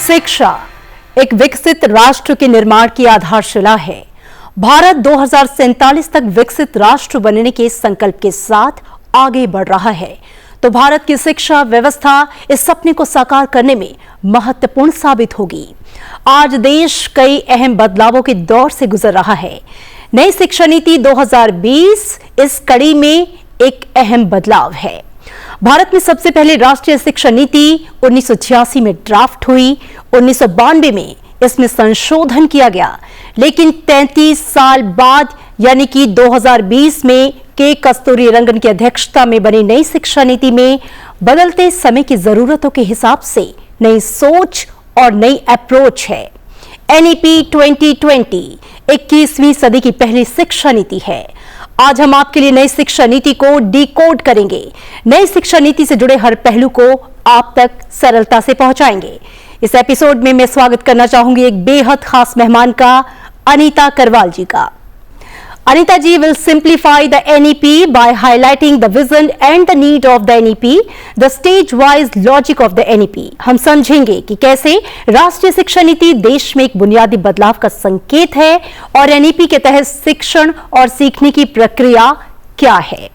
शिक्षा एक विकसित राष्ट्र के निर्माण की आधारशिला है। भारत 2047 तक विकसित राष्ट्र बनने के संकल्प के साथ आगे बढ़ रहा है, तो भारत की शिक्षा व्यवस्था इस सपने को साकार करने में महत्वपूर्ण साबित होगी। आज देश कई अहम बदलावों के दौर से गुजर रहा है। नई शिक्षा नीति 2020 इस कड़ी में एक अहम बदलाव है। भारत में सबसे पहले राष्ट्रीय शिक्षा नीति 1986 में ड्राफ्ट हुई। 1992 में इसमें संशोधन किया गया, लेकिन 33 साल बाद यानी कि 2020 में के कस्तूरीरंगन की अध्यक्षता में बनी नई शिक्षा नीति में बदलते समय की जरूरतों के हिसाब से नई सोच और नई अप्रोच है। एनईपी 2020 21वीं सदी की पहली शिक्षा नीति है। आज हम आपके लिए नई शिक्षा नीति को डिकोड करेंगे। नई शिक्षा नीति से जुड़े हर पहलू को आप तक सरलता से पहुंचाएंगे। इस एपिसोड में मैं स्वागत करना चाहूंगी एक बेहद खास मेहमान का, अनीता करवाल जी का। Anita ji will simplify the NEP by highlighting the vision and the need of the NEP, the stage-wise logic of the NEP. हम समझेंगे कि कैसे राष्ट्रीय शिक्षा नीति देश में एक बुनियादी बदलाव का संकेत है और NEP के तहत शिक्षण और सीखने की प्रक्रिया क्या है।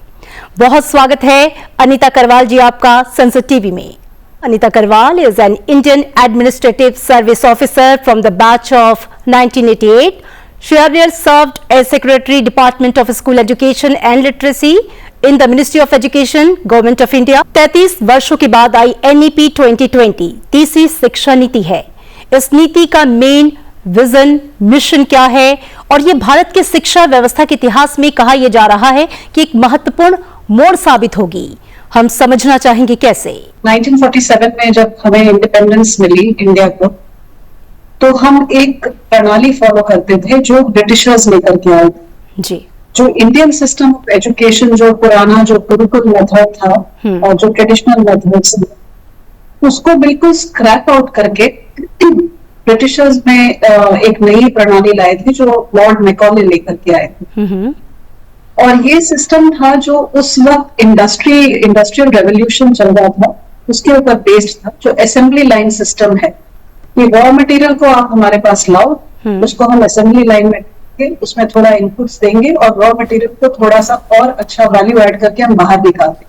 बहुत स्वागत है अनीता करवाल जी आपका संसद टीवी में। Anita Karwal is an Indian Administrative Service Officer from the batch of 1988. She earlier served as Secretary, Department of School Education and Literacy in the Ministry of Education, Government of India. 33 वर्षों के बाद आई NEP 2020 तीसरी शिक्षा नीति है। इस नीति का मेन विजन मिशन क्या है और ये भारत के शिक्षा व्यवस्था के इतिहास में कहा यह जा रहा है कि एक महत्वपूर्ण मोड़ साबित होगी। हम समझना चाहेंगे कैसे। 1947 में जब हमें इंडिपेंडेंस मिली इंडिया को, तो हम एक प्रणाली फॉलो करते थे जो ब्रिटिशर्स लेकर के आए जी। जो इंडियन सिस्टम ऑफ एजुकेशन, जो पुराना जो गुरुकुल मेथड था और जो ट्रेडिशनल मेथड्स, उसको बिल्कुल स्क्रैप आउट करके ब्रिटिशर्स में एक नई प्रणाली लाए थे जो लॉर्ड मैकॉले लेकर के आए थे। और ये सिस्टम था जो उस वक्त इंडस्ट्रियल रेवोल्यूशन चल रहा था, उसके ऊपर बेस्ड था, जो असेंबली लाइन सिस्टम है। ये रॉ मटेरियल को आप हमारे पास लाओ, उसको हम असेंबली लाइन में उसमें थोड़ा इनपुट्स देंगे और रॉ मटेरियल को थोड़ा सा और अच्छा वैल्यू ऐड करके हम बाहर निकालते।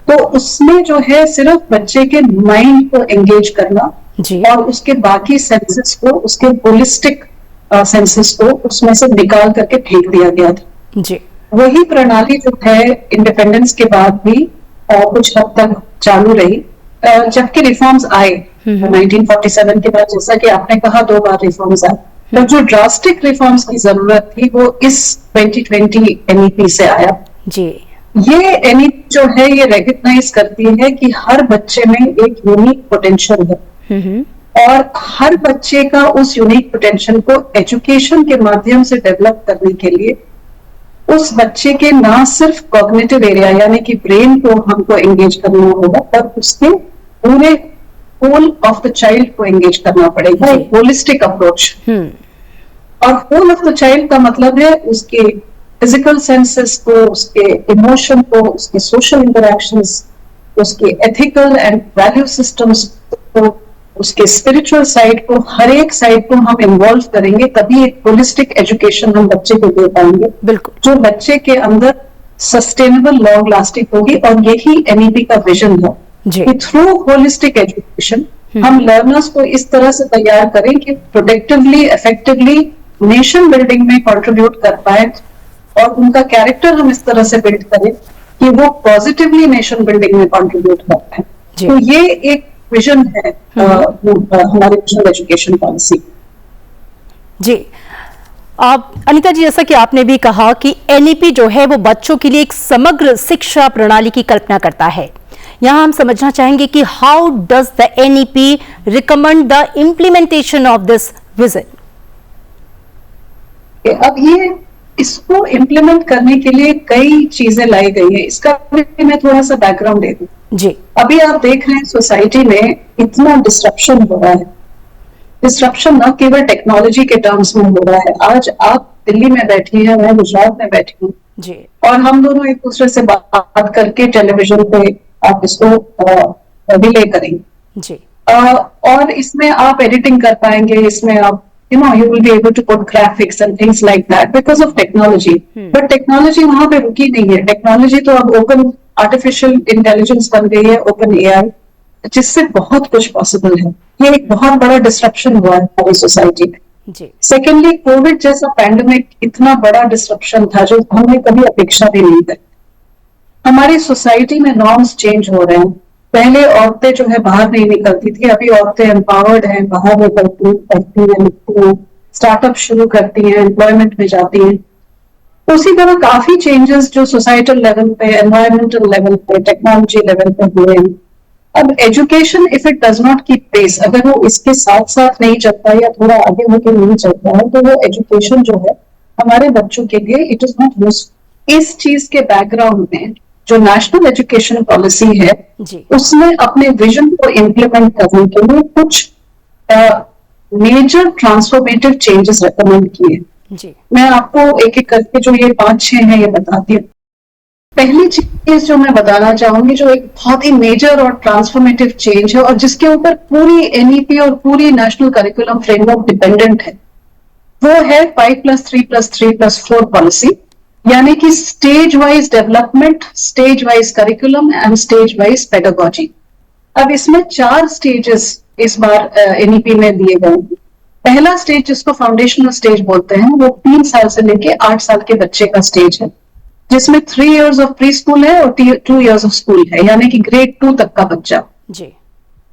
तो उसमें जो है सिर्फ बच्चे के माइंड को एंगेज करना और उसके बाकी सेंसेस को, उसके होलिस्टिक सेंसेस को उसमें से निकाल करके फेंक दिया गया था जी। वही प्रणाली जो है इंडिपेंडेंस के बाद भी कुछ हद तक चालू रही, जबकि रिफॉर्म्स आए 1947 के बाद। जैसा कि आपने कहा, 2 बार रिफॉर्म्स आए, तो जो ड्रास्टिक रिफॉर्म्स की जरूरत थी वो इस 2020 NEP से आया जी। ये NEP जो है ये रिकॉग्नाइज करती है कि हर बच्चे में एक यूनिक पोटेंशियल है और हर बच्चे का उस यूनिक पोटेंशियल को एजुकेशन के माध्यम से डेवलप करने के लिए उस बच्चे के ना सिर्फ कॉग्निटिव एरिया यानी कि ब्रेन को हमको एंगेज करना होगा, पर उसके पूरे होल ऑफ द चाइल्ड को एंगेज करना पड़ेगा, एक होलिस्टिक अप्रोच। और होल ऑफ द चाइल्ड का मतलब है उसके फिजिकल सेंसेस को, उसके इमोशन को, उसके सोशल इंटरेक्शंस, उसके एथिकल एंड वैल्यू सिस्टम्स को, उसके स्पिरिचुअल साइड को, हर एक साइड को हम इन्वॉल्व करेंगे, तभी एक होलिस्टिक एजुकेशन हम बच्चे को दे पाएंगे, बिल्कुल, जो बच्चे के अंदर सस्टेनेबल लॉन्ग लास्टिंग होगी। और यही NEP का विजन है कि थ्रू होलिस्टिक एजुकेशन हम लर्नर्स को इस तरह से तैयार करें कि प्रोडक्टिवली, इफेक्टिवली नेशन बिल्डिंग में कंट्रीब्यूट कर पाए और उनका कैरेक्टर हम इस तरह से बिल्ड करें कि वो पॉजिटिवली नेशन बिल्डिंग में कंट्रीब्यूट कर पाए। तो ये एक विजन है हमारे नेशनल एजुकेशन पॉलिसी जी। अनीता जी, जैसा कि आपने भी कहा कि NEP जो है वो बच्चों के लिए एक समग्र शिक्षा प्रणाली की कल्पना करता है। यहाँ हम समझना चाहेंगे कि how does the NEP recommend the implementation of this vision. अब ये इसको इम्प्लीमेंट करने के लिए कई चीजें लाई गई है। इसका मैं थोड़ा सा बैकग्राउंड दे दूं जी। अभी आप देख रहे हैं सोसाइटी में इतना डिस्ट्रप्शन हो रहा है। डिस्ट्रप्शन न केवल टेक्नोलॉजी के टर्म्स में हो रहा है। आज आप दिल्ली में बैठी हैं, मैं गुजरात में बैठी हूँ जी, और हम दोनों एक दूसरे से बात करके टेलीविजन पे आप इसको रिले करेंगे जी। और इसमें आप एडिटिंग कर पाएंगे, इसमें आप you will be able to put graphics and things like that because of technology. But technology वहां पे रुकी नहीं है. टेक्नोलॉजी तो अब ओपन आर्टिफिशियल इंटेलिजेंस बन गई है, ओपन एआई, जिससे बहुत कुछ पॉसिबल है. ये एक बहुत बड़ा डिस्ट्रप्शन हुआ है हमारी सोसाइटी में. सेकेंडली, कोविड जैसा पैंडेमिक इतना बड़ा डिस्ट्रप्शन था जो हमने कभी अपेक्षा भी नहीं की. हमारी सोसाइटी में नॉर्म्स चेंज हो रहे हैं. पहले औरतें जो है बाहर नहीं निकलती थी, अभी औरतें एम्पावर्ड हैं, बाहर निकलती हैं, पढ़ती हैं, लिखती हैं, स्टार्टअप शुरू करती हैं, एम्प्लॉयमेंट में जाती हैं. उसी तरह काफी चेंजेस जो सोसाइटल लेवल पे, एनवायरमेंटल लेवल पे, टेक्नोलॉजी लेवल पे हुए हैं. अब education if it does not keep pace, अगर वो इसके साथ साथ नहीं चलता या थोड़ा आगे होकर नहीं चलता है, तो वो एजुकेशन जो है हमारे बच्चों के लिए इट इज नॉट यूजफुल. इस चीज के बैकग्राउंड में जो नेशनल एजुकेशन पॉलिसी है उसमें अपने विजन को इम्प्लीमेंट करने के लिए कुछ मेजर ट्रांसफॉर्मेटिव चेंजेस रेकमेंड किए. मैं आपको एक एक करके जो ये 5-6 हैं ये बताती हूँ. पहली चीज जो मैं बताना चाहूंगी, जो एक बहुत ही मेजर और ट्रांसफॉर्मेटिव चेंज है और जिसके ऊपर पूरी एनईपी और पूरी नेशनल करिकुलम फ्रेमवर्क डिपेंडेंट है, वो है 5+3+3+4 पॉलिसी, यानी कि stage wise development, stage wise curriculum and stage wise pedagogy. अब इसमें 4 स्टेजेस इस बार एनईपी में दिए गए. पहला स्टेज जिसको फाउंडेशनल स्टेज बोलते हैं, वो 3 साल से लेके 8 साल के बच्चे का स्टेज है, जिसमें 3 years ऑफ प्री स्कूल है और 2 years ऑफ स्कूल है, यानी कि ग्रेड 2 तक का बच्चा.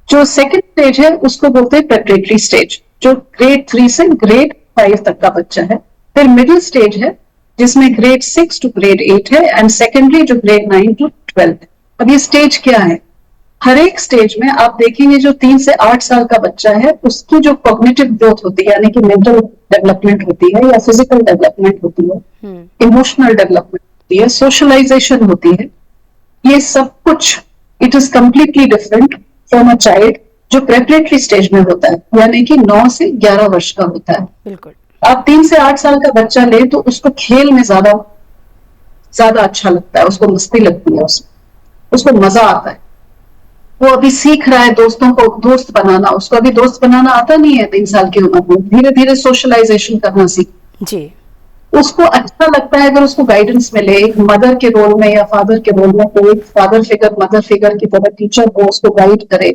जो सेकंड स्टेज है उसको बोलते हैं प्रेपरेटरी स्टेज, जो ग्रेड 3 से ग्रेड 5 तक का बच्चा है. फिर मिडिल स्टेज है जिसमें ग्रेड 6 टू ग्रेड 8 है, एंड सेकेंडरी जो ग्रेड 9 टू 12. अब ये स्टेज क्या है? हर एक स्टेज में आप देखेंगे जो 3 से 8 साल का बच्चा है उसकी जो कॉग्निटिव ग्रोथ होती है, यानी कि मेंटल डेवलपमेंट होती है या फिजिकल डेवलपमेंट होती है, इमोशनल डेवलपमेंट होती है, सोशलाइजेशन होती है, ये सब कुछ it is completely different from a child जो प्रेपरेटरी स्टेज में होता है, यानी कि 9 से 11 वर्ष का होता है. बिल्कुल. आप 3 से 8 साल का बच्चा ले तो उसको खेल में ज्यादा अच्छा लगता है, उसको मस्ती लगती है, उसको मजा आता है. वो अभी सीख रहा है दोस्तों को दोस्त बनाना, उसको अभी दोस्त बनाना आता नहीं है 3 साल की उम्र में, धीरे धीरे सोशलाइजेशन करना सीख. उसको अच्छा लगता है अगर उसको गाइडेंस मिले, एक मदर के रोल में या फादर के रोल में, कोई फादर फिगर मदर फिगर की तरह टीचर को उसको गाइड करे.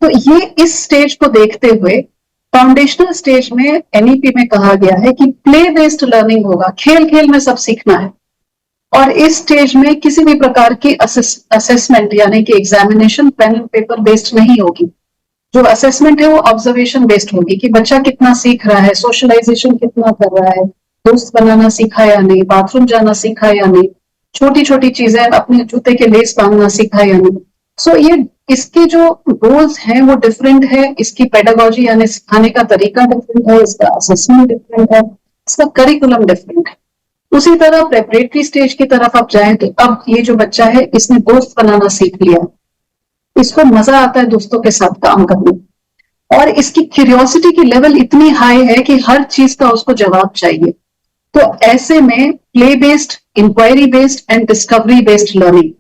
तो ये इस स्टेज को देखते हुए फाउंडेशनल स्टेज में एनईपी में कहा गया है कि प्ले बेस्ड लर्निंग होगा, खेल खेल में सब सीखना है. और इस स्टेज में किसी भी प्रकार की असेसमेंट यानी कि examination pen and paper based नहीं होगी. जो असेसमेंट है वो ऑब्जर्वेशन बेस्ड होगी कि बच्चा कितना सीख रहा है, सोशलाइजेशन कितना कर रहा है, दोस्त बनाना सीखा या नहीं, बाथरूम जाना सीखा या नहीं, छोटी छोटी चीजें अपने जूते के लेस बांधना सीखा या नहीं. सो ये इसके जो गोल्स हैं वो डिफरेंट है, इसकी पेडागोजी यानी सिखाने का तरीका डिफरेंट है, इसका असेसमेंट डिफरेंट है, इसका करिकुलम डिफरेंट है. उसी तरह प्रेपरेटरी स्टेज की तरफ आप जाएं तो अब ये जो बच्चा है इसने दोस्त बनाना सीख लिया, इसको मजा आता है दोस्तों के साथ काम करने, और इसकी क्यूरियोसिटी की लेवल इतनी हाई है कि हर चीज का उसको जवाब चाहिए. तो ऐसे में play based, inquiry based and discovery based learning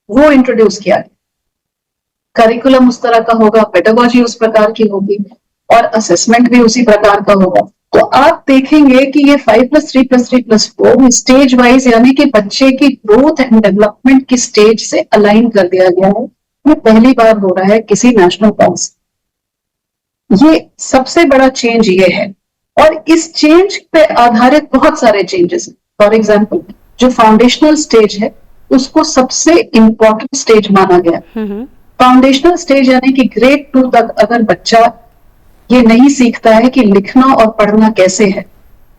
वो इंट्रोड्यूस किया गया. करिकुलम उस तरह का होगा, पेडागोजी उस प्रकार की होगी और असेसमेंट भी उसी प्रकार का होगा. तो आप देखेंगे कि ये 5+3+3+4 स्टेज वाइज यानी कि बच्चे की ग्रोथ एंड डेवलपमेंट की स्टेज से अलाइन कर दिया गया है. ये पहली बार हो रहा है किसी नेशनल पॉलिसी. ये सबसे बड़ा चेंज ये है और इस चेंज पे आधारित बहुत सारे चेंजेस हैं. फॉर एग्जाम्पल जो फाउंडेशनल स्टेज है उसको सबसे इंपॉर्टेंट स्टेज माना गया. फाउंडेशनल स्टेज यानी कि ग्रेड 2 तक अगर बच्चा ये नहीं सीखता है कि लिखना और पढ़ना कैसे है,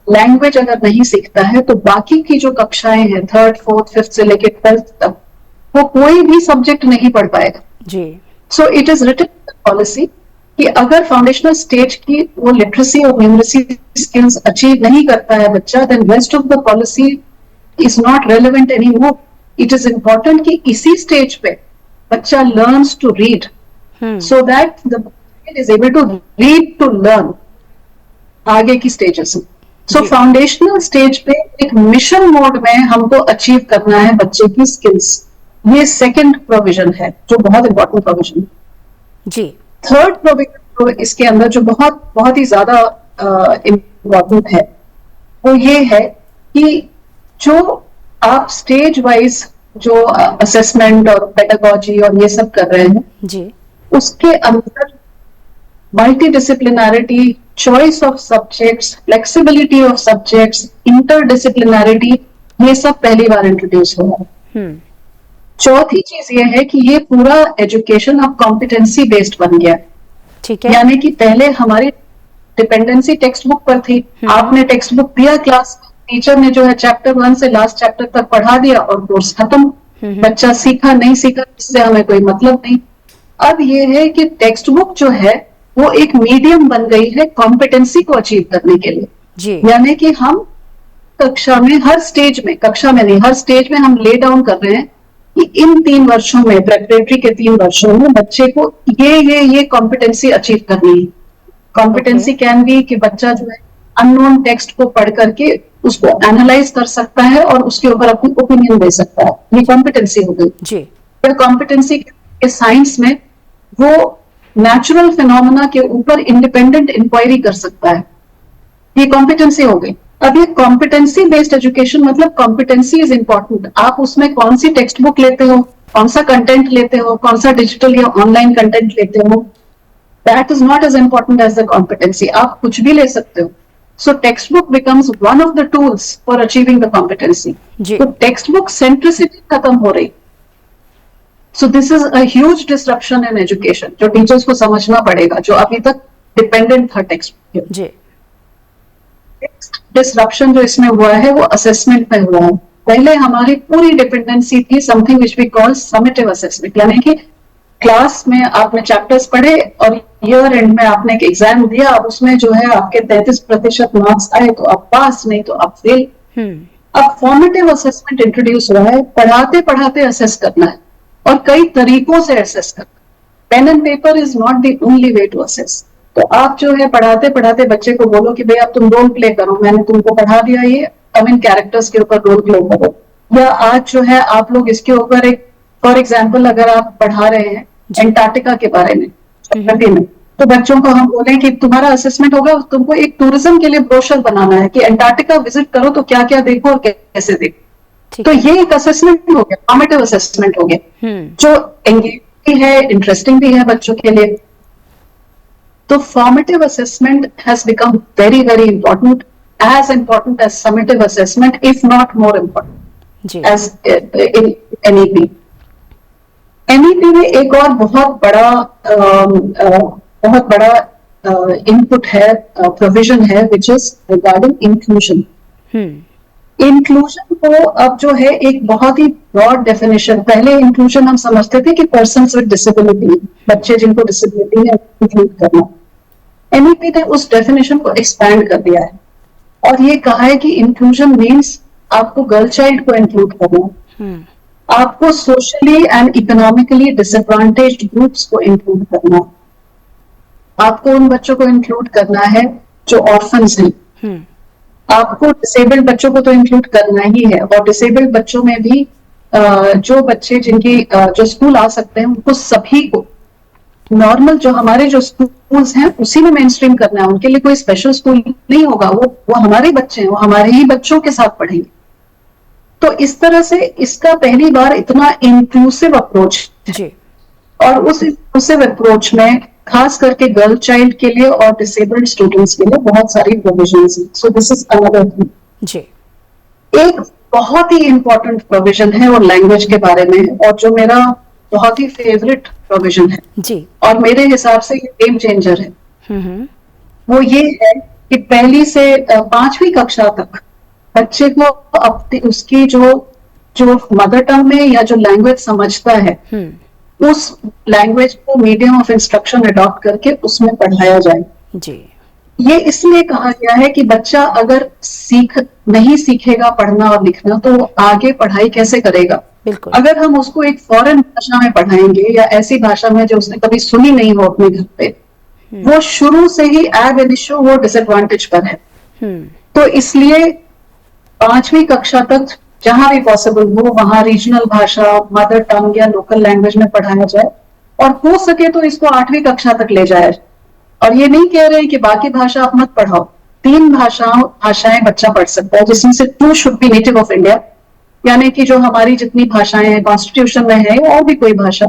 लैंग्वेज अगर नहीं सीखता है, तो बाकी की जो कक्षाएं हैं 3rd, 4th, 5th से लेकर 12th तक वो कोई भी सब्जेक्ट नहीं पढ़ पाएगा. So it is return policy कि अगर फाउंडेशनल स्टेज की वो लिटरेसी और न्यूमरेसी स्किल्स अचीव नहीं करता है बच्चा, then rest of the policy is not relevant any more. It is important कि इसी स्टेज पे बच्चा learns to read so that the is able to read to learn आगे की स्टेजेस. सो फाउंडेशनल स्टेज पे एक मिशन मोड में हमको अचीव करना है बच्चे की स्किल्स. ये सेकंड प्रोविजन है जो बहुत इंपॉर्टेंट प्रोविजन है. थर्ड प्रोविजन तो इसके अंदर जो बहुत बहुत ही ज्यादा इम्पोर्टेंट है वो ये है कि जो आप स्टेज वाइज जो असेसमेंट और पेडागोजी और ये सब कर रहे हैं जी, उसके अंदर multidisciplinarity, choice of subjects, flexibility of subjects, interdisciplinarity, ये सब पहली बार इंट्रोड्यूस हो रहा है। चौथी चीज ये है कि ये पूरा एजुकेशन अब कॉम्पिटेंसी बेस्ड बन गया है। ठीक है। यानी कि पहले हमारी डिपेंडेंसी टेक्स्ट बुक पर थी। आपने टेक्स्ट बुक दिया क्लास में, टीचर ने जो है चैप्टर 1 से लास्ट चैप्टर तक पढ़ा दिया और कोर्स खत्म। बच्चा सीखा नहीं सीखा इससे हमें कोई मतलब नहीं। अब ये है कि टेक्स्ट बुक जो है वो एक मीडियम बन गई है कॉम्पिटेंसी को अचीव करने के लिए। जी, यानी कि हम कक्षा में हर स्टेज में, कक्षा में नहीं हर स्टेज में हम ले डाउन कर रहे हैं कि इन 3 वर्षों में, प्रेपरेटरी के 3 वर्षों में बच्चे को ये कॉम्पिटेंसी अचीव करनी है। कॉम्पिटेंसी कैन बी कि बच्चा जो है अननोन टेक्स्ट को पढ़ करके उसको एनालाइज कर सकता है और उसके ऊपर अपनी ओपिनियन दे सकता है, ये कॉम्पिटेंसी हो गई। जी, या कॉम्पिटेंसी के साइंस में वो नेचुरल फिनोमेना के ऊपर इंडिपेंडेंट इंक्वायरी कर सकता है, ये कॉम्पिटेंसी हो गई। अब ये कॉम्पिटेंसी बेस्ड एजुकेशन मतलब कॉम्पिटेंसी इज इंपॉर्टेंट। आप उसमें कौन सी टेक्स्ट बुक लेते हो, कौन सा कंटेंट लेते हो, कौन सा डिजिटल या ऑनलाइन कंटेंट लेते हो, that is not as important as the competency. आप कुछ भी ले सकते हो। So text book becomes one of the tools for achieving the competency. तो टेक्स्ट बुक सेंट्रिसिटी खत्म हो रही। So this is a huge disruption in education जो टीचर्स को समझना पड़ेगा, जो अभी तक डिपेंडेंट था टेक्स्ट बुक। जी, डिसरप्शन जो इसमें हुआ है वो असेसमेंट में हुआ है। पहले हमारी पूरी डिपेंडेंसी थी something which we call summative assessment, यानी कि क्लास में आपने चैप्टर्स पढ़े और ईयर एंड में आपने एक एग्जाम दिया, अब उसमें जो है आपके 33% मार्क्स आए तो आप पास, नहीं तो आप फेल। अब फॉर्मेटिव असेसमेंट इंट्रोड्यूस हुआ है, पढ़ाते पढ़ाते असेस करना है और कई तरीकों से असेस करना। Pen and paper is not the only way to assess. तो आप जो है पढ़ाते पढ़ाते बच्चे को बोलो कि भाई अब तुम रोल प्ले करो, मैंने तुमको पढ़ा दिया, ये अब इन कैरेक्टर्स के ऊपर रोल प्ले करो। या आज जो है आप लोग इसके ऊपर एक, फॉर एग्जाम्पल अगर आप पढ़ा रहे हैं एंटार्क्टिका के बारे में, तो बच्चों को हम बोले कि तुम्हारा असेसमेंट होगा, तुमको एक टूरिज्म के लिए ब्रोशर बनाना है कि एंटार्क्टिका विजिट करो तो क्या क्या देखो और कैसे देखो। तो ये एक असेसमेंट हो गया, फॉर्मेटिव असेसमेंट हो गया, जो एंगेजिंग भी है, इंटरेस्टिंग भी है बच्चों के लिए। तो formative assessment has become very, very important, as important as summative assessment, if not more important, as in NEP. NEP में एक और बहुत बड़ा इनपुट है, प्रोविजन है, which is regarding inclusion. Inclusion को अब जो है एक बहुत ही ब्रॉड डेफिनेशन, पहले इंक्लूजन हम समझते थे कि पर्सन्स विद डिसेबिलिटी, बच्चे जिनको डिसेबिलिटी है इंक्लूड करना। एनईपी ने उस डेफिनेशन को एक्सपैंड कर दिया है और ये कहा है कि इंक्लूजन मीन्स आपको गर्ल चाइल्ड को इंक्लूड करना, आपको socially and economically disadvantaged groups को इंक्लूड करना, आपको उन बच्चों को इंक्लूड करना है जो ऑर्फन्स हैं, आपको डिसेबल्ड बच्चों को तो इंक्लूड करना ही है। और डिसेबल्ड बच्चों में भी जो बच्चे जिनकी जो स्कूल आ सकते हैं उनको सभी को नॉर्मल जो हमारे जो स्कूल्स हैं उसी में मेन स्ट्रीम करना है। उनके लिए कोई स्पेशल स्कूल नहीं होगा, वो हमारे बच्चे हैं, वो हमारे ही बच्चों के साथ पढ़ेंगे। तो इस तरह से इसका पहली बार इतना इंक्लूसिव अप्रोच है। और उस इंक्लूसिव अप्रोच में खास करके गर्ल चाइल्ड के लिए और डिसेबल्ड स्टूडेंट्स के लिए बहुत सारी प्रोविजंस हैं। So this is another thing. जी, एक बहुत ही इंपॉर्टेंट प्रोविजन है और लैंग्वेज के बारे में, और जो मेरा बहुत ही फेवरेट प्रोविजन है जी, और मेरे हिसाब से ये गेम चेंजर है। वो ये है कि पहली से 5वीं कक्षा तक बच्चे को अपनी उसकी जो मदर टंग में या जो लैंग्वेज समझता है उस लैंग्वेज को मीडियम ऑफ इंस्ट्रक्शन अडॉप्ट करके उसमें पढ़ाया जाए जी। ये इसलिए कहा गया है कि बच्चा अगर नहीं सीखेगा पढ़ना और लिखना तो आगे पढ़ाई कैसे करेगा। बिल्कुल, अगर हम उसको एक फॉरेन भाषा में पढ़ाएंगे या ऐसी भाषा में जो उसने कभी सुनी नहीं हो अपने घर पे, वो शुरू से ही एब इनिशियो वो डिसएडवांटेज पर है। तो इसलिए 5वीं कक्षा तक जहां भी पॉसिबल हो वहां रीजनल भाषा, मदर टंग या लोकल लैंग्वेज में पढ़ाया जाए, और हो सके तो इसको 8वीं कक्षा तक ले जाए और ये नहीं कह रहे हैं कि बाकी भाषा आप मत पढ़ाओ, 3 भाषाएं बच्चा पढ़ सकता है, जिसमें से 2 should be native of India, यानी कि जो हमारी जितनी भाषाएं हैं कॉन्स्टिट्यूशन में है और भी कोई भाषा,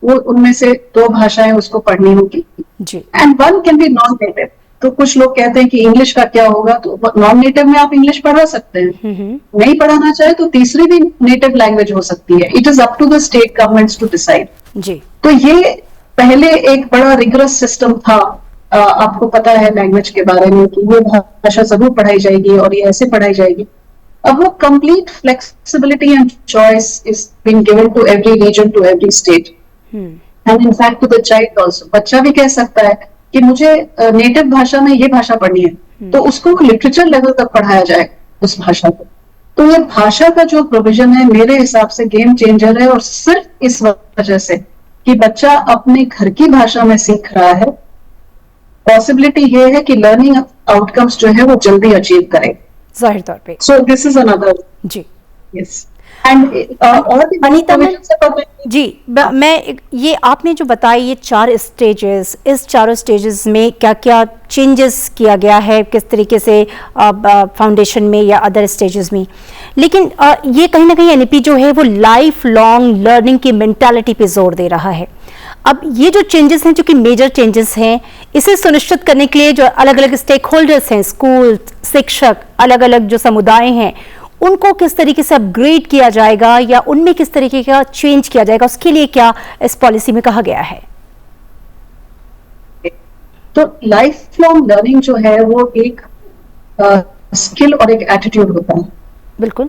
वो उनमें से 2 भाषाएं उसको पढ़नी होगी जी। And 1 can be non native. तो कुछ लोग कहते हैं कि इंग्लिश का क्या होगा, तो नॉन नेटिव में आप इंग्लिश पढ़ा सकते हैं, नहीं पढ़ाना चाहे तो तीसरी भी नेटिव लैंग्वेज हो सकती है। It is up to the state governments to decide जी। तो ये पहले एक बड़ा रिगरस सिस्टम था, आपको पता है लैंग्वेज के बारे में कि ये भाषा जरूर पढ़ाई जाएगी और ये ऐसे पढ़ाई जाएगी। अब वो complete flexibility and choice is been given to every region, to every state and in fact to the child also. बच्चा भी कह सकता है कि मुझे नेटिव भाषा में ये भाषा पढ़नी है, तो उसको लिटरेचर लेवल तक पढ़ाया जाए उस भाषा को। तो ये भाषा का जो प्रोविजन है मेरे हिसाब से गेम चेंजर है, और सिर्फ इस वजह से कि बच्चा अपने घर की भाषा में सीख रहा है, पॉसिबिलिटी ये है कि लर्निंग आउटकम्स जो है वो जल्दी अचीव करे जाहिर तौर पे। सो this is another ji. Yes and और अनीता जी, मैं ये आपने जो बताया ये 4 स्टेजेस, इस चारों स्टेजेस में क्या क्या चेंजेस किया गया है, किस तरीके से फाउंडेशन में या अदर स्टेजेस में, लेकिन ये कहीं ना कहीं एनईपी जो है वो लाइफ लॉन्ग लर्निंग की मेंटालिटी पे जोर दे रहा है। अब ये जो चेंजेस हैं, जो कि मेजर चेंजेस हैं, इसे सुनिश्चित करने के लिए जो अलग अलग स्टेक होल्डर्स हैं, स्कूल, शिक्षक, अलग अलग जो समुदाय हैं, उनको किस तरीके से अपग्रेड किया जाएगा या उनमें किस तरीके का चेंज किया जाएगा, उसके लिए क्या इस पॉलिसी में कहा गया है? तो लाइफ लॉन्ग लर्निंग जो है वो एक स्किल और एक एटीट्यूड होता है। बिल्कुल।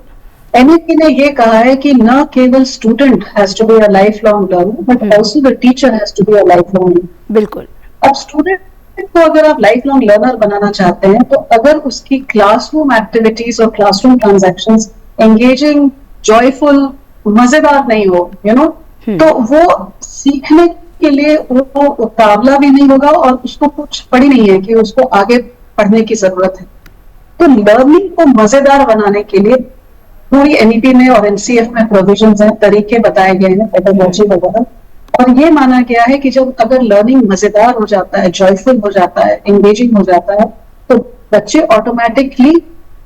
एनईपी ने ये कहा है कि न केवल student has to be a life long learner but also the teacher has to be a life long learner. बिल्कुल। अब स्टूडेंट को अगर आप लाइफ लॉन्ग लर्नर बनाना चाहते हैं तो अगर उसकी क्लासरूम एक्टिविटीज और क्लासरूम ट्रांजैक्शंस एंगेजिंग, जॉयफुल, मजेदार नहीं हो, तो वो सीखने के लिए वो उतावला भी नहीं होगा और उसको कुछ पड़ी नहीं है कि उसको आगे पढ़ने की जरूरत है। तो लर्निंग को मजेदार बनाने के लिए पूरी एनईपी में और एनसीएफ में प्रोविजंस हैं, तरीके बताए गए हैं, पेडागोजी वगैरह, और ये माना गया है कि जब अगर लर्निंग मजेदार हो जाता है, जॉयफुल हो जाता है, एंगेजिंग हो जाता है, तो बच्चे ऑटोमेटिकली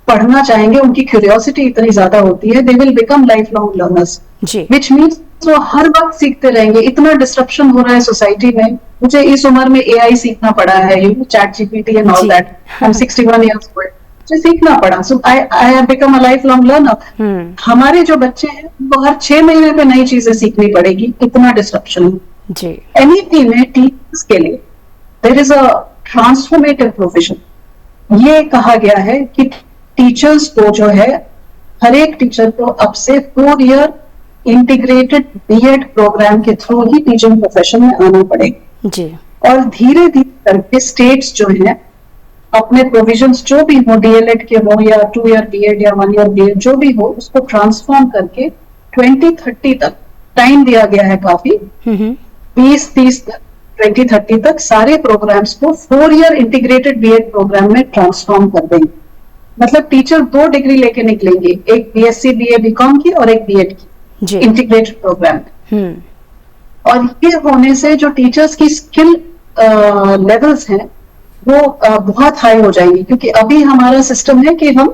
पढ़ना चाहेंगे, उनकी क्यूरियोसिटी इतनी ज्यादा होती है, they will become life long learners, which means वो हर वक्त सीखते रहेंगे। इतना डिस्ट्रप्शन हो रहा है सोसाइटी में, मुझे इस उम्र में एआई सीखना पड़ा है, ChatGPT and all that, I am 61 years old, मुझे सीखना पड़ा, so I have become a life long learner. हमारे जो बच्चे हैं वो हर 6 महीने पे नई चीजें सीखनी पड़ेगी, इतना डिस्ट्रप्शन है। एनईपी में टीचर्स के लिए there is a transformative provision. ये कहा गया है कि टीचर्स को जो है, हर एक टीचर को अब से 4 ईयर इंटीग्रेटेड बीएड प्रोग्राम के थ्रू ही टीचिंग प्रोफेशन में आना पड़ेगा जी। और धीरे धीरे करके स्टेट्स जो है अपने प्रोविजंस जो भी हो, डीएलएड के हो या 2 ईयर बीएड या 1 ईयर बीएड जो भी हो, उसको ट्रांसफॉर्म करके 2030 तक टाइम दिया गया है काफी, 2030 तक, 2030 तक सारे प्रोग्राम्स को 4 ईयर इंटीग्रेटेड बीएड प्रोग्राम में ट्रांसफॉर्म कर देंगे। मतलब टीचर 2 डिग्री लेके निकलेंगे, एक बीएससी बीए बीकॉम की और एक बीएड की, इंटीग्रेटेड प्रोग्राम। और ये होने से जो टीचर्स की स्किल लेवल्स हैं वो बहुत हाई हो जाएंगी, क्योंकि अभी हमारा सिस्टम है कि हम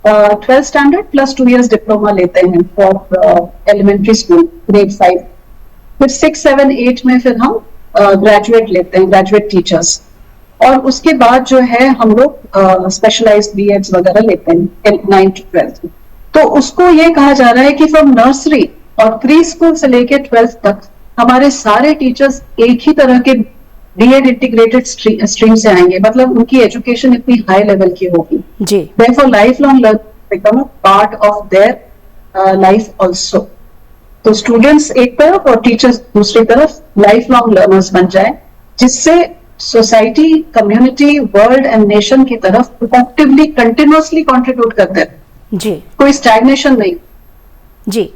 12th standard plus 2 years diploma लेते हैं फॉर एलिमेंट्री स्कूल ग्रेड 5, फिर 6, 7, 8 में फिर हम ग्रेजुएट लेते हैं, ग्रेजुएट टीचर्स, और उसके बाद जो है हम लोग स्पेशलाइज्ड बीएड्स वगैरह लेते हैं 9 to 12। तो उसको ये कहा जा रहा है कि फ्रॉम नर्सरी और प्री स्कूल से लेके 12th तक हमारे सारे टीचर्स एक ही तरह के बीएड इंटीग्रेटेड स्ट्रीम से आएंगे, मतलब उनकी एजुकेशन इतनी हाई लेवल की होगी जी। Therefore, lifelong learning become a part of their life also। तो स्टूडेंट्स एक तरफ और टीचर्स दूसरी तरफ लाइफ लॉन्ग लर्नर्स बन जाए, जिससे society, community, world and nation की तरफ प्रोएक्टिवली, कंटिन्यूअसली कंट्रीब्यूट करते हैं जी, कोई स्टैग्नेशन नहीं जी।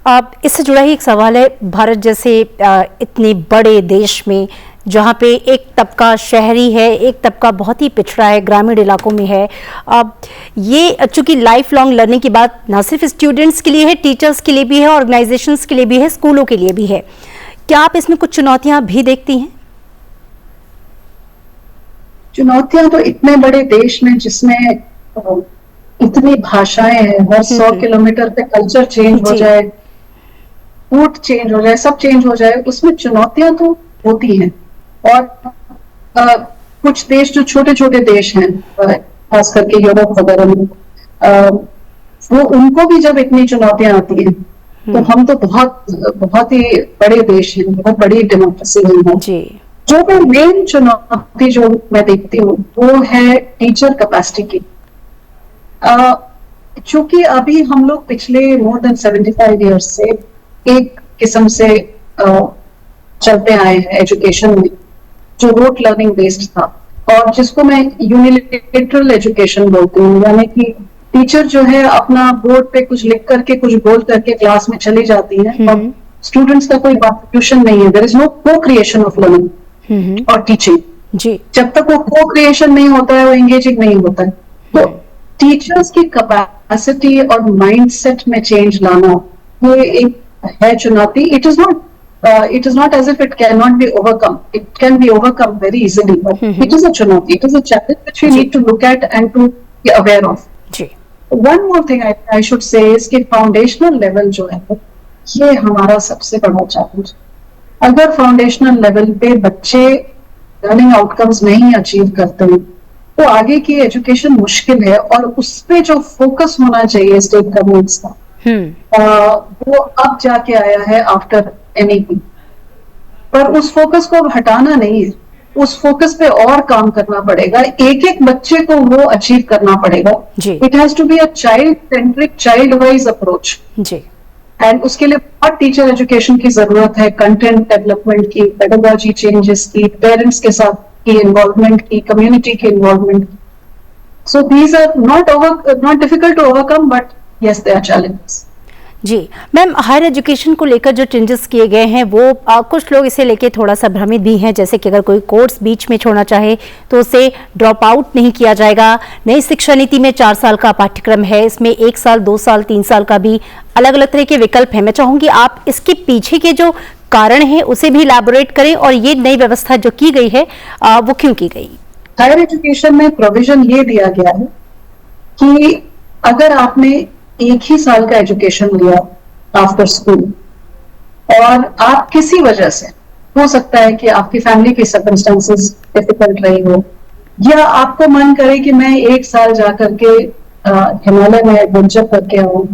अब इससे जुड़ा ही एक सवाल है, भारत जैसे इतने बड़े देश में जहाँ पे एक तबका शहरी है, एक तबका बहुत ही पिछड़ा है, ग्रामीण इलाकों में है, अब ये चूंकि लाइफ लॉन्ग लर्निंग की बात ना सिर्फ स्टूडेंट्स के लिए है, टीचर्स के लिए भी है, ऑर्गेनाइजेशंस के लिए भी है, स्कूलों के लिए भी है, क्या आप इसमें कुछ चुनौतियां भी देखती हैं? चुनौतियां तो इतने बड़े देश में जिसमें इतनी भाषाएं हैं, हर 100 किलोमीटर पे कल्चर चेंज हो जाए, फूड चेंज हो जाए, सब चेंज हो जाए, उसमें चुनौतियां तो होती हैं। और कुछ देश जो छोटे छोटे देश हैं, खास करके यूरोप वगैरह में, वो उनको भी जब इतनी चुनौतियां आती हैं, तो हम तो बहुत बहुत ही बड़े देश हैं, बहुत बड़ी डेमोक्रेसी है। जो मैं मेन चुनौती जो मैं देखती हूँ वो है टीचर कैपेसिटी की। चूंकि अभी हम लोग पिछले मोर देन 75 ईयर्स से एक किस्म से चलते आए हैं एजुकेशन में, जो रोट लर्निंग बेस्ड था, और जिसको मैं यूनिलैटरल एजुकेशन बोलती हूँ, यानी कि टीचर जो है अपना बोर्ड पे कुछ लिख करके, कुछ बोल करके क्लास में चली जाती है, और स्टूडेंट्स का कोई कॉन्ट्रीब्यूशन नहीं है। देयर इज नो को क्रिएशन ऑफ लर्निंग और टीचिंग। जब तक वो को क्रिएशन नहीं होता है, वो एंगेजिंग नहीं होता है। तो टीचर्स की कैपेसिटी और माइंडसेट में चेंज लाना, ये एक है चुनौती। It is not as if it can not be overcome, it can be overcome very easily, but it is a चुनौती, it is a challenge which we need to look at and to be aware of. One more thing I should say is कि foundational level जो है, ये हमारा सबसे बड़ा challenge. अगर foundational level पे बच्चे लर्निंग आउटकम्स नहीं अचीव करते हैं, तो आगे की एजुकेशन मुश्किल है। और उस पे जो फोकस होना चाहिए स्टेट गवर्नमेंट्स का, वो अब जाके आया है आफ्टर एनईपी, पर उस फोकस को अब हटाना नहीं है, उस फोकस पे और काम करना पड़ेगा। एक एक बच्चे को वो अचीव करना पड़ेगा। It has to be a child centric, child wise approach, and उसके लिए बहुत टीचर एजुकेशन की जरूरत है, कंटेंट डेवलपमेंट की, पेडागोजी चेंजेस की, पेरेंट्स के साथ की इन्वॉल्वमेंट की, कम्युनिटी की इन्वॉल्वमेंट की। So these are not difficult to overcome, but yes they are challenges. जी मैम, हायर एजुकेशन को लेकर जो चेंजेस किए गए हैं वो कुछ लोग इसे लेके थोड़ा सा भ्रमित भी हैं, जैसे कि अगर कोई कोर्स बीच में छोड़ना चाहे तो उसे ड्रॉप आउट नहीं किया जाएगा। नई शिक्षा नीति में 4 साल का पाठ्यक्रम है, इसमें 1 साल, 2 साल, 3 साल का भी अलग अलग तरह के विकल्प हैं। मैं चाहूंगी आप इसके पीछे के जो कारण है उसे भी इलैबोरेट करें, और ये नई व्यवस्था जो की गई है वो क्यों की गई? हायर एजुकेशन में प्रोविजन ये दिया गया है कि अगर आपने 1 ही साल का एजुकेशन लिया आफ्टर स्कूल, और आप किसी वजह से, हो सकता है कि आपकी फैमिली की सर्कमस्टेंसेस डिफिकल्ट रही हो, या आपको मन करे कि मैं 1 साल जाकर के हिमालय में एडवेंचर करके आऊं,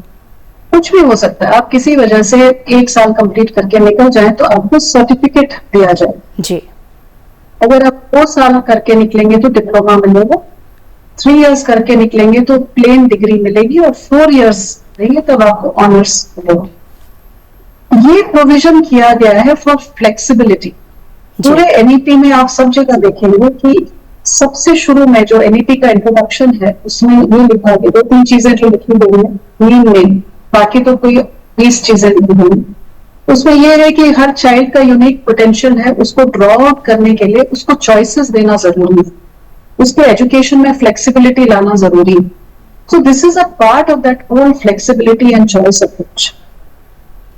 कुछ भी हो सकता है। आप किसी वजह से 1 साल कंप्लीट करके निकल जाए तो आपको सर्टिफिकेट दिया जाए जी। अगर आप 2 साल करके निकलेंगे तो डिप्लोमा मिलेगा, 3 इयर्स करके निकलेंगे तो प्लेन डिग्री मिलेगी, और 4 इयर्स रहेंगे तब आपको ऑनर्स मिलेगा। ये प्रोविजन किया गया है फॉर फ्लेक्सिबिलिटी। पूरे एनईपी में आप सब जगह देखेंगे कि सबसे शुरू में जो एनईपी का इंट्रोडक्शन है उसमें ये लिखा गया, 2-3 चीजें जो लिखी गई है मेन, बाकी तो कोई 20 चीजें लिखी गई। उसमें यह है कि हर चाइल्ड का यूनिक पोटेंशियल है, उसको ड्रॉ आउट करने के लिए उसको चॉइसेस देना जरूरी है, उसके एजुकेशन में फ्लेक्सिबिलिटी लाना जरूरी है। So this is a part of that whole flexibility and choice approach,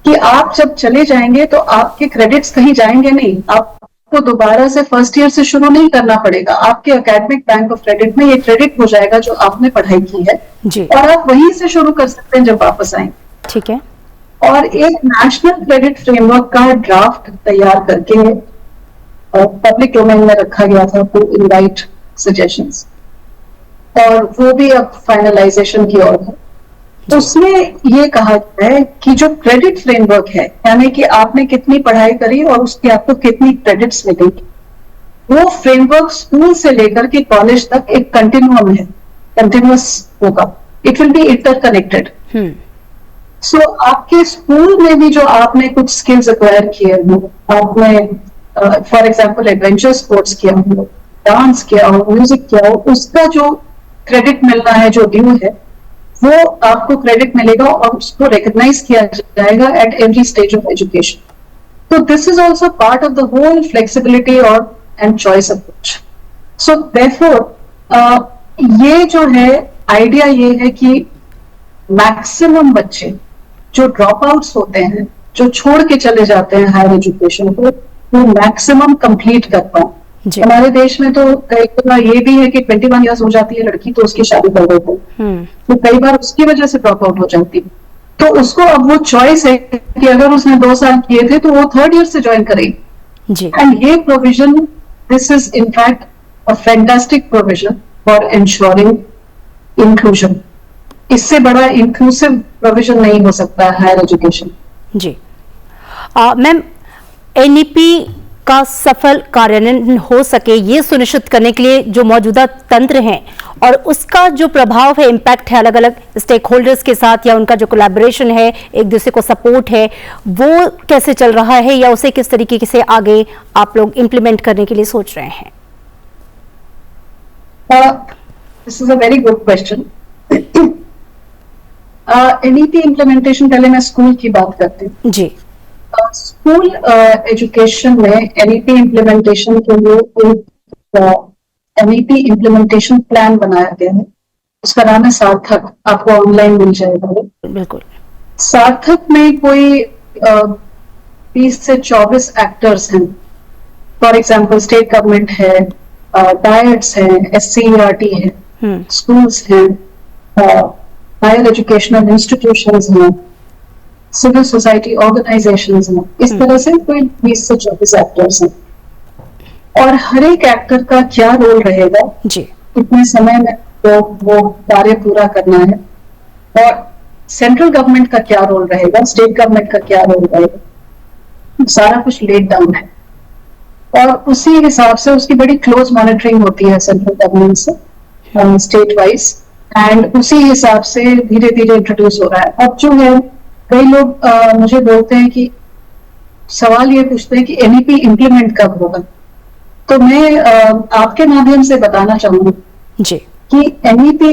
कि आप जब चले जाएंगे तो आपके क्रेडिट्स कहीं जाएंगे नहीं, आपको दोबारा से फर्स्ट ईयर से शुरू नहीं करना पड़ेगा। आपके एकेडमिक बैंक ऑफ क्रेडिट में ये क्रेडिट हो जाएगा जो आपने पढ़ाई की है जी। और आप वहीं से शुरू कर सकते हैं जब वापस आएंगे। ठीक है। और एक नेशनल क्रेडिट फ्रेमवर्क का ड्राफ्ट तैयार करके पब्लिक डोमेन में रखा गया था टू इनवाइट सजेशंस, और वो भी अब फाइनलाइजेशन की ओर है। तो उसमें ये कहा गया है कि जो क्रेडिट फ्रेमवर्क है, यानी कि आपने कितनी पढ़ाई करी और उसकी आपको कितनी क्रेडिट्स मिलेगी, वो फ्रेमवर्क स्कूल से लेकर के कॉलेज तक एक कंटिन्यूअम है, कंटिन्यूअस होगा। It will be interconnected. So आपके स्कूल में भी जो आपने कुछ स्किल्स एक्वायर किए हो, आपने फॉर एग्जांपल एडवेंचर स्पोर्ट्स किया हो, डांस किया हो, म्यूजिक किया हो, उसका जो क्रेडिट मिलना है, जो ड्यू है, वो आपको क्रेडिट मिलेगा और उसको रिकॉग्नाइज किया जाएगा at every stage of education. तो this is also part of the whole flexibility और and choice approach. So therefore ये जो है आइडिया ये है कि मैक्सिमम बच्चे जो ड्रॉप आउट्स होते हैं, जो छोड़ के चले जाते हैं हायर एजुकेशन को, वो मैक्सिमम कंप्लीट कर पाए। जी। हमारे देश में तो कई बार ये भी है कि 21 ईयर्स हो जाती है लड़की तो उसकी शादी कर देते हैं, तो कई बार उसकी वजह से ड्रॉप आउट हो जाती है। तो उसको अब वो चॉइस है कि अगर उसने 2 साल किए थे तो वो 3rd ईयर से ज्वाइन करेगी। जी। एंड ये provision, this is in fact a fantastic provision for ensuring inclusion. इससे बड़ा इंक्लूसिव प्रोविजन नहीं हो सकता हायर एजुकेशन। जी। मैम, एनईपी का सफल कार्यान्वयन हो सके ये सुनिश्चित करने के लिए जो मौजूदा तंत्र हैं और उसका जो प्रभाव है, इम्पैक्ट है अलग अलग स्टेक होल्डर्स के साथ, या उनका जो कोलैबोरेशन है, एक दूसरे को सपोर्ट है, वो कैसे चल रहा है, या उसे किस तरीके से आगे आप लोग इंप्लीमेंट करने के लिए सोच रहे हैं? This is a very good question. NEP implementation, पहले मैं स्कूल की बात करती हूँ। जी। स्कूल एजुकेशन में एनईपी इम्प्लीमेंटेशन के लिए एक एनईपी इम्प्लीमेंटेशन प्लान बनाया गया है। उसका नाम है सार्थक, आपको ऑनलाइन मिल जाएगा। बिल्कुल। सार्थक में कोई 20 से 24 एक्टर्स हैं। फॉर एग्जाम्पल स्टेट गवर्नमेंट है, डायट्स है, SCERT है, स्कूल्स हैं, हायर एजुकेशनल इंस्टीट्यूशंस हैं, सिविल सोसाइटी ऑर्गेनाइजेशंस हैं। इस तरह से कोई 20 से 24 एक्टर्स हैं। और हर एक एक्टर का क्या रोल रहेगा जी। कितने समय में तो वो कार्य पूरा करना है, और सेंट्रल गवर्नमेंट का क्या रोल रहेगा, स्टेट गवर्नमेंट का क्या रोल रहेगा, सारा कुछ लेट डाउन है। और उसी हिसाब से उसकी बड़ी क्लोज मॉनिटरिंग होती है सेंट्रल गवर्नमेंट से स्टेट वाइज, एंड उसी हिसाब से धीरे धीरे इंट्रोड्यूस हो रहा है। अब जो है, कई लोग मुझे बोलते हैं कि सवाल ये पूछते हैं कि एनईपी इम्प्लीमेंट कब होगा। तो मैं आपके माध्यम से बताना चाहूंगी जी कि एनईपी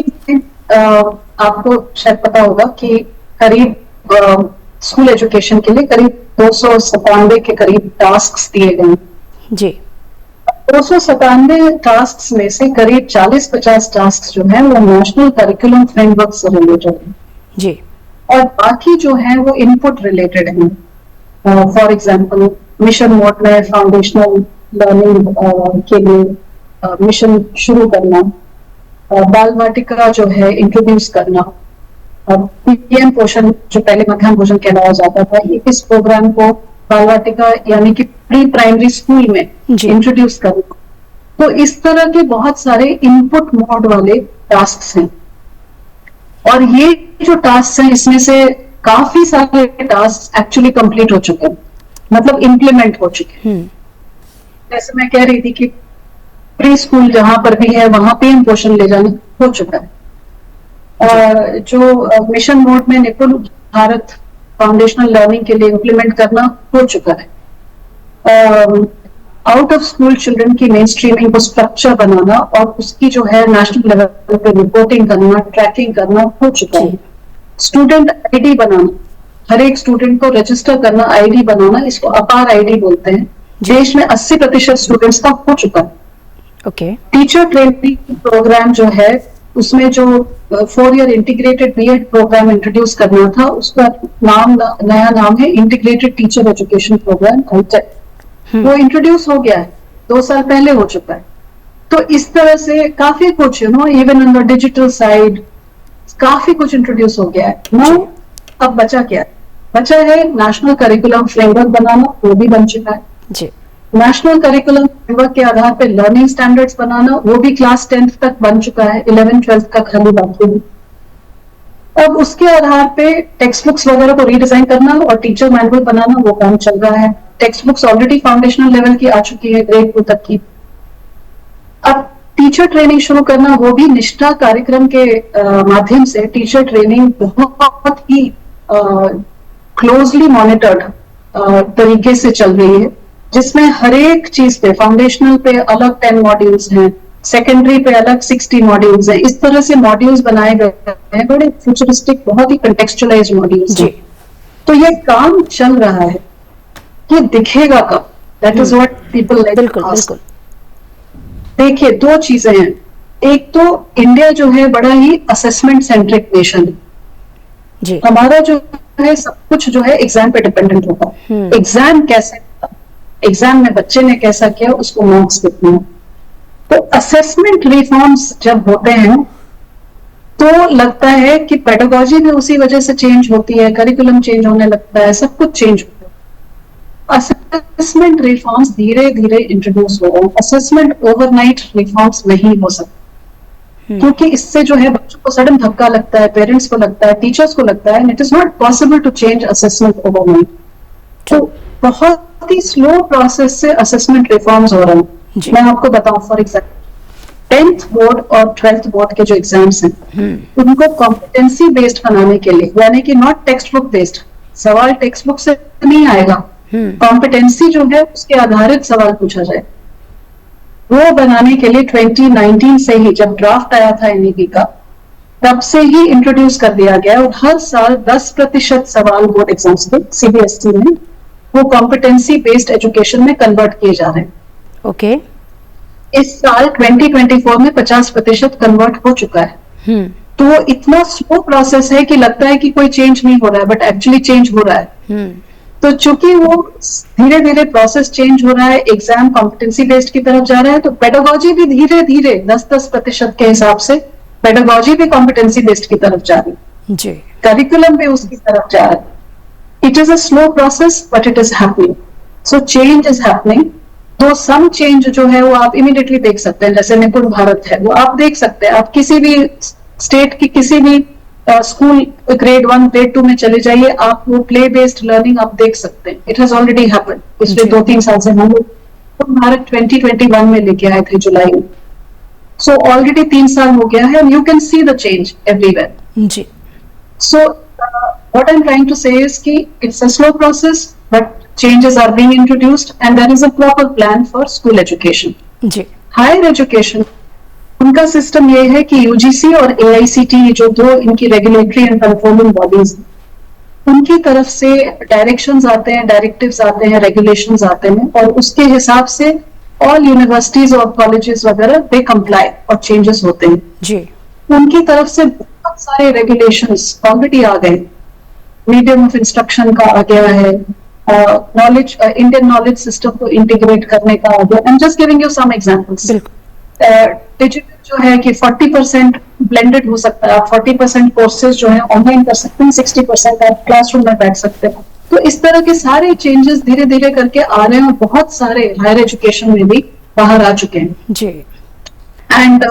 आपको शायद पता होगा कि करीब स्कूल एजुकेशन के लिए करीब 297 के करीब टास्क दिए गए। जी। 297 टास्क में से करीब 40-50 टास्क जो है वो नेशनल करिकुलम फ्रेमवर्क से रिलेटेड है जी। और बाकी जो है वो इनपुट रिलेटेड है। फॉर एग्जाम्पल मिशन मोड में फाउंडेशनल लर्निंग के लिए मिशन शुरू करना, बाल वाटिका जो है इंट्रोड्यूस करना, पीएम पोषण जो पहले मध्याह्न भोजन कहलाया जाता था, इस प्रोग्राम को बाल वाटिका यानी कि प्री प्राइमरी स्कूल में इंट्रोड्यूस करना। तो इस तरह के बहुत सारे इनपुट मोड वाले टास्क हैं, और ये जो टास्क हैं इसमें से काफी सारे टास्क एक्चुअली कंप्लीट हो चुके हैं, मतलब इम्प्लीमेंट हो चुके हैं। जैसे मैं कह रही थी कि प्री स्कूल जहां पर भी है वहां पीएम पोषण ले जाना हो चुका है। जो मिशन मोड में निपुण भारत फाउंडेशनल लर्निंग के लिए इम्प्लीमेंट करना हो चुका है। आउट ऑफ स्कूल चिल्ड्रन की मेन स्ट्रीमिंग को स्ट्रक्चर बनाना और उसकी जो है नेशनल लेवल पे रिपोर्टिंग करना, ट्रैकिंग करना हो चुका है। स्टूडेंट आईडी बनाना, हर एक स्टूडेंट को रजिस्टर करना, आईडी बनाना, इसको अपार आईडी बोलते हैं। देश में 80% स्टूडेंट्स का हो चुका है। ओके। टीचर ट्रेनिंग प्रोग्राम जो है उसमें जो 4 year integrated BEd program introduce करना था, उसका नया नाम है integrated teacher education program ITEC। वो इंट्रोड्यूस हो गया है, 2 साल पहले हो चुका है। तो इस तरह से काफी कुछ even on the digital side काफी कुछ इंट्रोड्यूस हो गया है। अब बचा क्या है? बचा है नेशनल करिकुलम फ्रेमवर्क बनाना, वो भी बन चुका है जी। नेशनल करिकुलम फ्रेमवर्क के आधार पर लर्निंग स्टैंडर्ड्स बनाना, वो भी क्लास 10th तक बन चुका है, 11th-12th का खाली बाकी है। अब उसके आधार पे टेक्स्ट बुक्स वगैरह को रीडिजाइन करना और टीचर मैनुअल बनाना, वो काम चल रहा है। Text books already foundational level की आ चुकी है, ग्रेड 2 तक की। अब टीचर ट्रेनिंग शुरू करना, वो भी निष्ठा कार्यक्रम के माध्यम से टीचर ट्रेनिंग बहुत ही क्लोजली मॉनिटर्ड तरीके से चल रही है, जिसमें हर एक चीज पे फाउंडेशनल पे अलग 10 मॉड्यूल्स हैं, सेकेंडरी पे अलग 60 मॉड्यूल्स हैं। इस तरह से मॉड्यूल्स बनाए गए हैं, बड़े फ्यूचरिस्टिक, बहुत ही कंटेक्चुअलाइज्ड मॉड्यूल्स हैं। तो ये काम चल रहा है, ये दिखेगा कब? That is what people like. बिल्कुल बिल्कुल। देखिए, 2 चीजें हैं। एक तो इंडिया जो है बड़ा ही असेसमेंट सेंट्रिक नेशन है जी। हमारा जो है सब कुछ जो है एग्जाम पे डिपेंडेंट होता है। एग्जाम कैसे? एग्जाम में बच्चे ने कैसा किया उसको मार्क्स कितने हैं। तो असेसमेंट रिफॉर्म्स जब होते हैं तो लगता है कि पेडागोजी भी उसी वजह से चेंज होती है, करिकुलम चेंज होने लगता है, सब कुछ चेंज होता है। असेसमेंट रिफॉर्म्स धीरे धीरे इंट्रोड्यूस हो रहे हैं। असेसमेंट ओवरनाइट रिफॉर्म्स नहीं हो सकते, क्योंकि इससे जो है बच्चों को सडन धक्का लगता है, पेरेंट्स को लगता है, टीचर्स को लगता है, it is not possible to change assessment overnight. तो बहुत ही स्लो प्रोसेस से असेसमेंट रिफॉर्म्स हो रहे हैं। मैं आपको बताऊं, फॉर एग्जाम्पल 10th बोर्ड और 12th बोर्ड के जो एग्जाम्स हैं उनको कॉम्पिटेंसी बेस्ड बनाने के लिए, यानी कि नॉट टेक्स्ट बुक बेस्ड, सवाल टेक्स्ट बुक से नहीं आएगा, कॉम्पिटेंसी जो है उसके आधारित सवाल पूछा जाए, वो बनाने के लिए 2019 से ही जब ड्राफ्ट आया था एनईपी का, तब से ही इंट्रोड्यूस कर दिया गया। और हर साल 10% सवाल बोर्ड एग्जाम्स के सीबीएसई में वो कॉम्पिटेंसी बेस्ड एजुकेशन में कन्वर्ट किए जा रहे हैं। ओके इस साल 2024 में 50% कन्वर्ट हो चुका है। तो वो इतना स्लो प्रोसेस है कि लगता है कि कोई चेंज नहीं हो रहा है, बट एक्चुअली चेंज हो रहा है। तो चूंकि वो धीरे धीरे प्रोसेस चेंज हो रहा है, एग्जाम कॉम्पिटेंसी बेस्ड की तरफ जा रहा है, तो पेडागोजी भी धीरे धीरे 10% के हिसाब से पेडागोजी भी कॉम्पिटेंसी बेस्ड की तरफ जा रही है, करिकुलम भी उसकी तरफ जा रहा है। It is a slow process but it is happening, so change is happening. तो सम चेंज जो है वो आप इमीडिएटली देख सकते हैं, जैसे निपुण भारत है वो आप देख सकते हैं। आप किसी भी स्टेट की किसी भी स्कूल ग्रेड 1 ग्रेड 2 में चले जाइए, आप वो प्ले बेस्ड लर्निंग आप देख सकते हैं। It has already happened. पिछले 2-3 साल से हम निपुण भारत 2021 में लेके आए थे जुलाई में, सो ऑलरेडी 3 साल हो गया है, you can see the change everywhere जी। So what I am trying to say is कि it's a slow process but changes are being introduced and there is a proper plan for school education. जी। Higher education उनका system ये है कि UGC और AICTE जो दो इनकी रेगुलेटरी एंड कंट्रोलिंग बॉडीज, उनकी तरफ से डायरेक्शंस आते हैं, डायरेक्टिव्स आते हैं, रेगुलेशंस आते हैं, और उसके हिसाब से ऑल यूनिवर्सिटीज और कॉलेजेस वगैरह दे कंप्लाई और चेंजेस होते हैं जी। उनकी तरफ से बहुत सारे रेगुलेशंस ऑलरेडी आ गए, मीडियम ऑफ इंस्ट्रक्शन का आ गया है, नॉलेज इंडियन नॉलेज सिस्टम को इंटीग्रेट करने का आ गया। I am just giving you some examples. Digital जो है कि 40% ब्लेंडेड हो सकता है, आप 40% कोर्सेज जो है ऑनलाइन कर सकते हैं, 60% आप क्लासरूम में बैठ सकते हैं। तो इस तरह के सारे चेंजेस धीरे धीरे करके आ रहे हैं और बहुत सारे हायर एजुकेशन में भी बाहर आ चुके हैं जी। And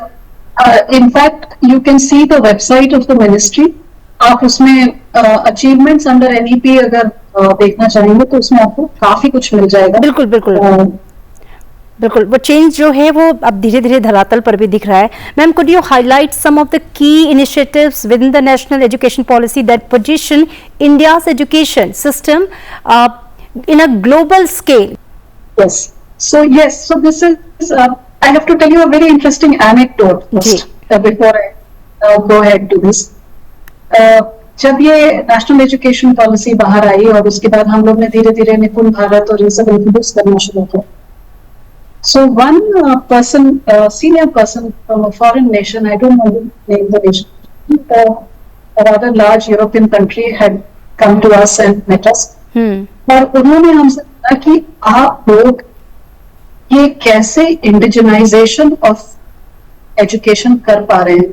in fact you can see the website of the ministry. आप उसमें अचीवमेंट्स अंडर एनईपी अगर देखना चाहेंगे तो उसमें आपको काफी कुछ मिल जाएगा। बिल्कुल बिल्कुल बिल्कुल, वो चेंज जो है वो अब धीरे धीरे धरातल पर भी दिख रहा है। Ma'am, could you highlight some of the key initiatives within the national education policy that position India's education system in a global scale? So this is I have to tell you a very interesting anecdote before I go ahead to this. जब ये national education policy बाहर आई और उसके बाद हम लोग ने धीरे धीरे निपुण भारत और ये सब इंट्रोड्यूस करना शुरू किया, so one person, senior person from a foreign nation, I don't know the name the nation, a rather large European country had come to us and met us. और उन्होंने हमसे कहा कि आप लोग ये कैसे इंडिजिनाइजेशन ऑफ एजुकेशन कर पा रहे हैं?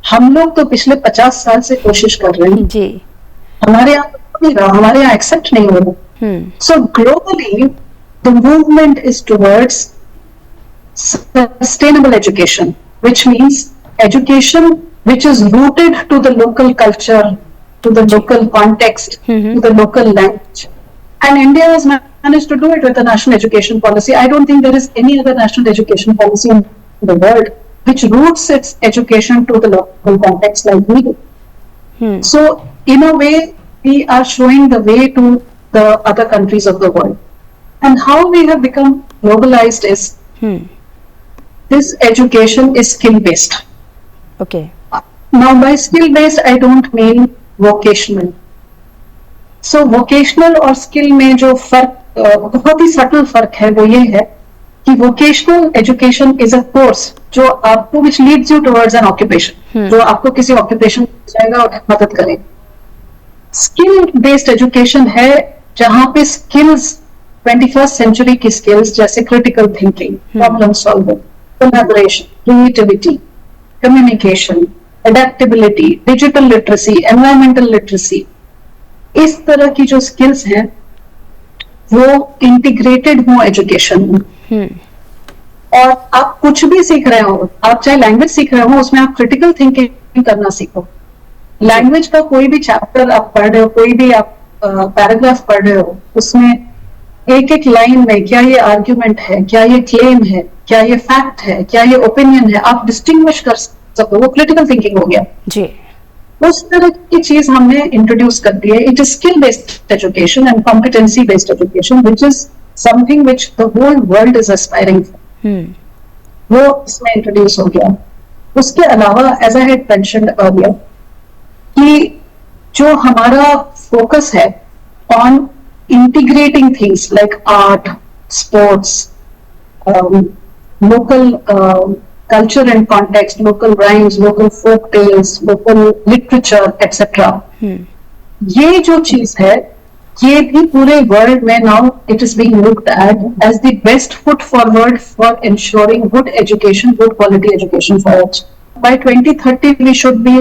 हम लोग तो पिछले 50 साल से कोशिश कर रहे हैं जी, हमारे यहाँ नहीं रहा, हमारे यहाँ एक्सेप्ट नहीं हो रहा। सो globally the movement is towards sustainable education, which means education which is rooted to the local culture, to the local context, to the local language. And India has managed to do it with the national education policy. I don't think there is any other national education policy in the world which roots its education to the local context like we do. So, in a way, we are showing the way to the other countries of the world. And how we have become globalized is this education is skill-based. Okay. Now, by skill-based, I don't mean vocational. So, vocational और skill में जो फर्क, बहुत ही subtle फर्क है, वो ये है कि vocational education is a course जो आपको which leads you towards an occupation, जो आपको किसी occupation जाएगा और मदद करेगा। Skill based education है जहां पे skills 21st सेंचुरी की स्किल्स जैसे critical thinking, problem solving, collaboration, creativity, communication, adaptability, digital literacy, environmental literacy, इस तरह की जो स्किल्स हैं वो इंटीग्रेटेड हो एजुकेशन में। और आप कुछ भी सीख रहे हो, आप चाहे लैंग्वेज सीख रहे हो, उसमें आप क्रिटिकल थिंकिंग करना सीखो। लैंग्वेज का कोई भी चैप्टर आप पढ़ रहे हो, कोई भी आप पैराग्राफ पढ़ रहे हो, उसमें एक एक लाइन में क्या ये आर्ग्यूमेंट है, क्या ये क्लेम है, क्या ये फैक्ट है, क्या ये ओपिनियन है, आप डिस्टिंग्विश कर सको, वो क्रिटिकल थिंकिंग हो गया जी। उस तरह की चीज हमने इंट्रोड्यूस कर दी है। It is skill based education and competency based education which is something which the whole world is aspiring for, वो इसमें इंट्रोड्यूस हो गया। उसके अलावा as I had mentioned earlier कि जो हमारा फोकस है on integrating things like art, sports, local culture and context, local rhymes, local folk tales, local literature, etc. ये जो चीज है, ये भी पूरे वर्ल्ड में now it is being looked at as the best foot forward for ensuring good education, good quality education for us. By 2030 we should be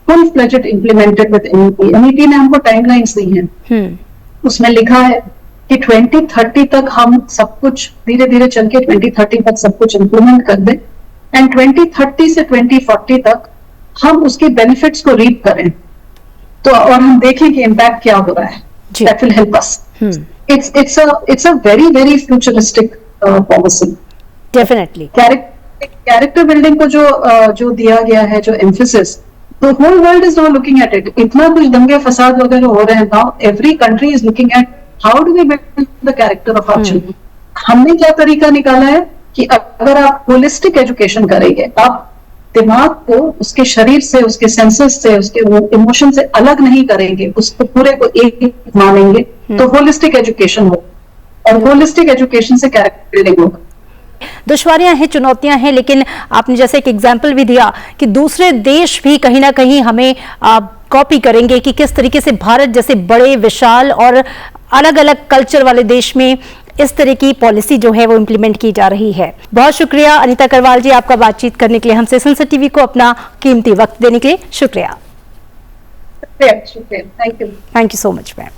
full-fledged implemented with NEP. NEP ने हमको timelines दी हैं। उसमें लिखा है कि 2030 तक हम सब कुछ धीरे धीरे चल के 2030 तक सब कुछ इम्प्लीमेंट कर दें एंड 2030 से 2040 तक हम उसके बेनिफिट्स को रीप करें, तो और हम देखें कि इम्पैक्ट क्या हो रहा है। That will help us. It's a very futuristic policy. Definitely character building को जो दिया गया है, जो emphasis, the whole world is now looking at it. इतना कुछ दंगे फसाद वगैरह हो रहे हैं, now every country is looking at how do we build the character of our children. हमने क्या तरीका निकाला है कि अगर आप होलिस्टिक एजुकेशन करेंगे, आप दिमाग को उसके शरीर से, उसके सेंसेस से, उसके इमोशन से अलग नहीं करेंगे, उसको पूरे को एक मानेंगे, तो होलिस्टिक एजुकेशन हो, और होलिस्टिक एजुकेशन से कैरेक्टर बिल्डिंग होगा। दुश्वारियां हैं, चुनौतियां हैं, लेकिन आपने जैसे एक एग्जाम्पल भी दिया कि दूसरे देश भी कहीं ना कहीं हमें कॉपी करेंगे कि किस तरीके से भारत जैसे बड़े, विशाल और अलग अलग कल्चर वाले देश में इस तरह की पॉलिसी जो है वो इम्प्लीमेंट की जा रही है। बहुत शुक्रिया अनीता करवाल जी, आपका बातचीत करने के लिए, हमसे सनसद टीवी को अपना कीमती वक्त देने के लिए शुक्रिया। Thank you. Thank you so much ma'am.